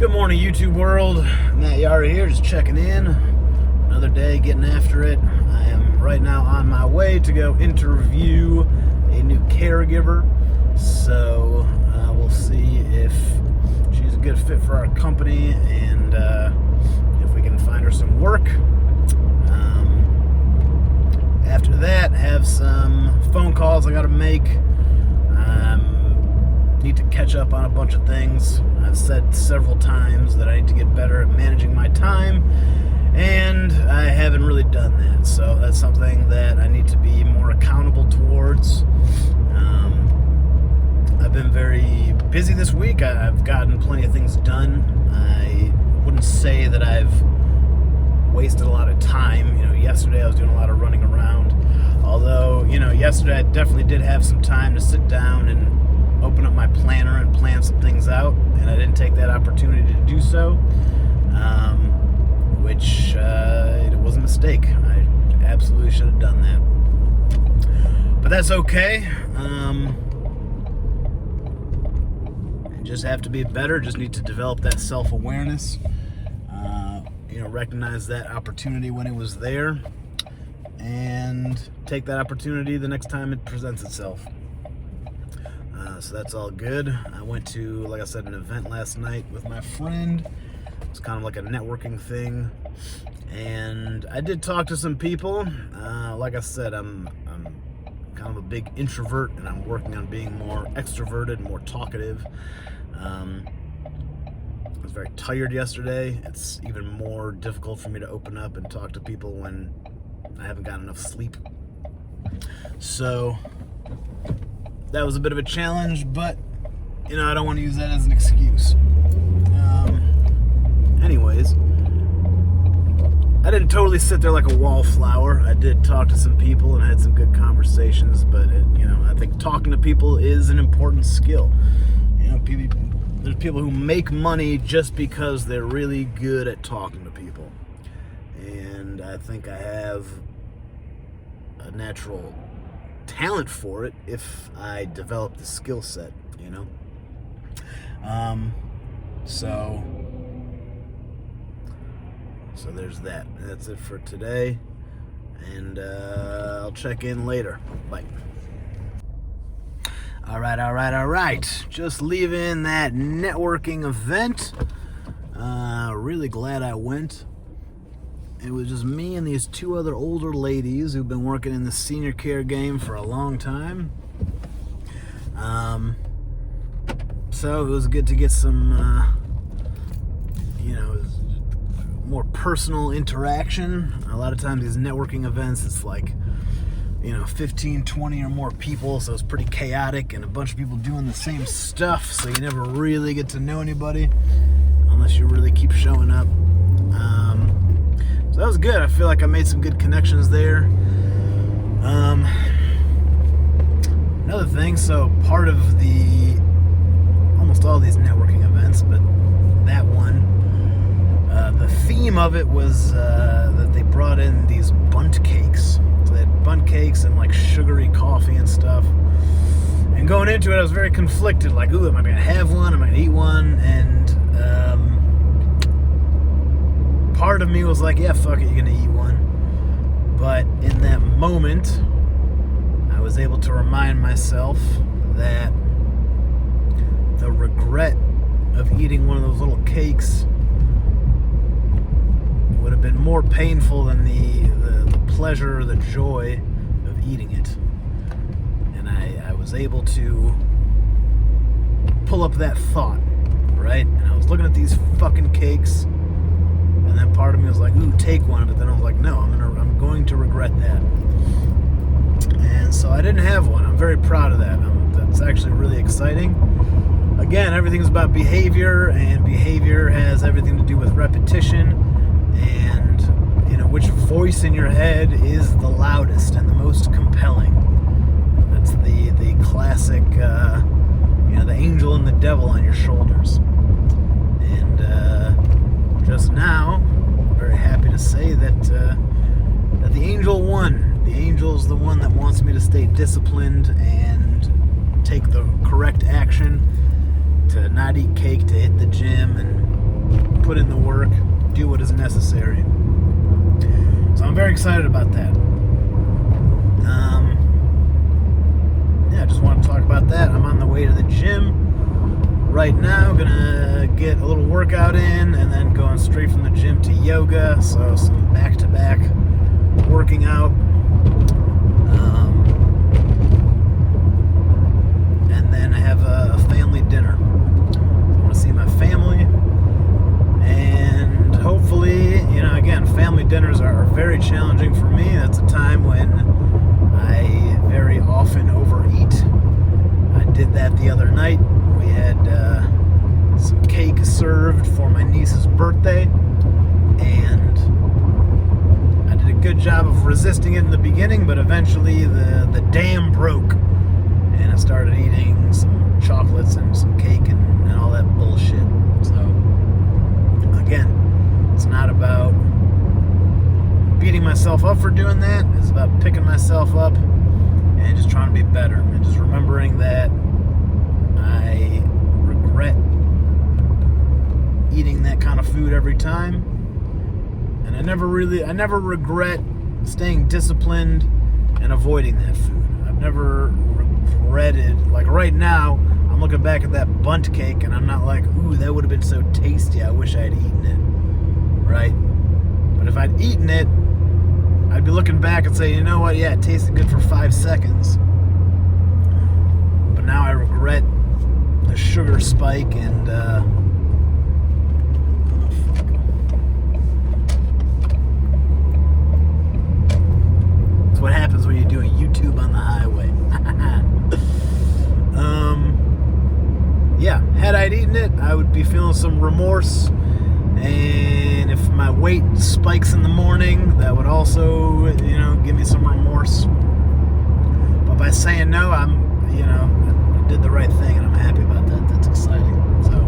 Good morning, YouTube world. Matt Yara here, just checking in. Another day, getting after it. I am right now on my way to go interview a new caregiver. So we'll see if she's a good fit for our company and if we can find her some work. After that, have some phone calls I got to make. Need to catch up on a bunch of things. I've said several times that I need to get better at managing my time, and I haven't really done that. So that's something that I need to be more accountable towards. I've been very busy this week. I've gotten plenty of things done. I wouldn't say that I've wasted a lot of time. Yesterday I was doing a lot of running around. Although, yesterday I definitely did have some time to sit down and open up my planner and plan some things out, and I didn't take that opportunity to do so, which it was a mistake. I absolutely should have done that, but that's okay. Just have to be better, just need to develop that self-awareness, recognize that opportunity when it was there, and take that opportunity the next time it presents itself. So that's all good. I went to, like I said, an event last night with my friend. It's kind of like a networking thing, and I did talk to some people. Like I said, I'm kind of a big introvert, and I'm working on being more extroverted, more talkative. I was very tired yesterday. It's even more difficult for me to open up and talk to people when I haven't gotten enough sleep. So that was a bit of a challenge, but I don't want to use that as an excuse. Anyways, I didn't totally sit there like a wallflower. I did talk to some people and had some good conversations, but I think talking to people is an important skill. There's people who make money just because they're really good at talking to people, and I think I have a natural talent for it if I develop the skill set, so there's that. That's it for today, and I'll check in later. Bye. All right. Just leaving that networking event. Really glad I went. It was just me and these two other older ladies who've been working in the senior care game for a long time. So it was good to get some, more personal interaction. A lot of times these networking events, it's like, 15, 20 or more people, so it's pretty chaotic and a bunch of people doing the same stuff, so you never really get to know anybody unless you really keep showing up. So that was good. I feel like I made some good connections there. Another thing, so part of almost all these networking events, but that one, the theme of it was that they brought in these bundt cakes. So they had bundt cakes and like sugary coffee and stuff. And going into it, I was very conflicted. Like, ooh, am I going to have one? Am I going to eat one? And part of me was like, yeah, fuck it, you're going to eat one. But in that moment, I was able to remind myself that the regret of eating one of those little cakes would have been more painful than the pleasure or the joy of eating it. And I was able to pull up that thought, right? And I was looking at these fucking cakes, and then part of me was like, ooh, take one. But then I was like, no, I'm going to regret that. And so I didn't have one. I'm very proud of that. That's actually really exciting. Again, everything's about behavior, and behavior has everything to do with repetition, and which voice in your head is the loudest and the most compelling. That's the classic, the angel and the devil on your shoulders. And just now, I'm very happy to say that the angel won. The angel's the one that wants me to stay disciplined and take the correct action, to not eat cake, to hit the gym, and put in the work, do what is necessary. So I'm very excited about that. Yeah, I just want to talk about that. I'm on the way to the gym right now. Gonna get a little workout in and then going straight from the gym to yoga. So some back-to-back working out. And then I have a family dinner. I want to see my family. And hopefully, again, family dinners are very challenging for me. That's a time when I very often overeat. I did that the other night. We had some cake served for my niece's birthday, and I did a good job of resisting it in the beginning, but eventually the dam broke, and I started eating some chocolates and some cake and all that bullshit. So, again, it's not about beating myself up for doing that. It's about picking myself up and just trying to be better, and just remembering that I regret eating that kind of food every time, and I never regret staying disciplined and avoiding that food. I've never regretted, like right now, I'm looking back at that bundt cake and I'm not like, ooh, that would have been so tasty, I wish I had eaten it, right? But if I'd eaten it, I'd be looking back and say, you know what, yeah, it tasted good for 5 seconds, but now I regret the sugar spike and that's what happens when you're doing YouTube on the highway. Yeah, had I eaten it, I would be feeling some remorse, and if my weight spikes in the morning, that would also, give me some remorse. But by saying no, I did the right thing, and I'm happy about that. That's exciting. So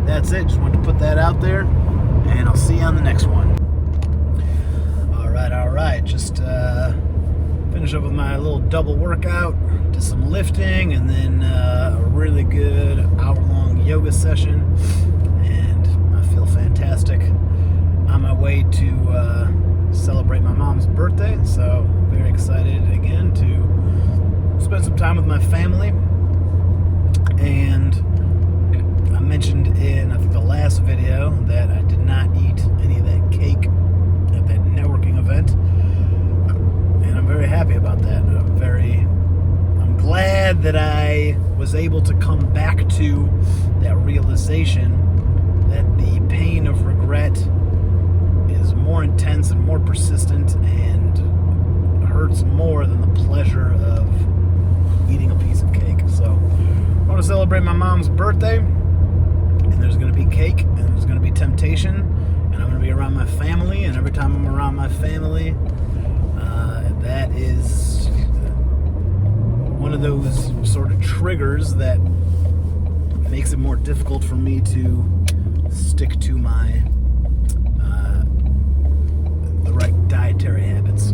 that's it. Just wanted to put that out there, and I'll see you on the next one. All right. Just finish up with my little double workout, did some lifting, and then a really good hour-long yoga session, and I feel fantastic. On my way to celebrate my mom's birthday, so very excited again to spend some time with my family. And I mentioned in, I think, the last video that I did not eat any of that cake at that networking event, and I'm very happy about that. I'm glad that I was able to come back to that realization that the pain of regret is more intense and more persistent and hurts more than the pleasure of eating a piece of cake. So I want to celebrate my mom's birthday, and there's going to be cake, and there's going to be temptation, and I'm going to be around my family, and every time I'm around my family, that is one of those sort of triggers that makes it more difficult for me to stick to my the right dietary habits.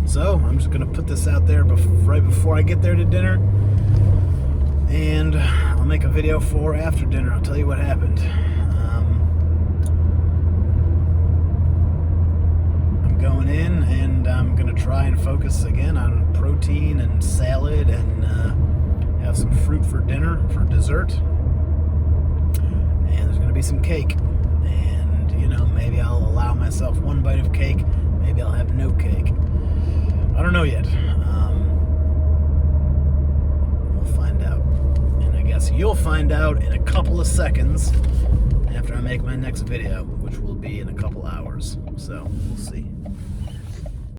So I'm just going to put this out there right before I get there to dinner, and I'll make a video for after dinner. I'll tell you what happened. I'm going in, and I'm going to try and focus again on protein and salad, and have some fruit for dinner, for dessert. And there's going to be some cake. And, maybe I'll allow myself one bite of cake. Maybe I'll have no cake. I don't know yet. We'll find out. And I guess you'll find out in a couple of seconds after I make my next video, which will be in a couple hours. So, we'll see.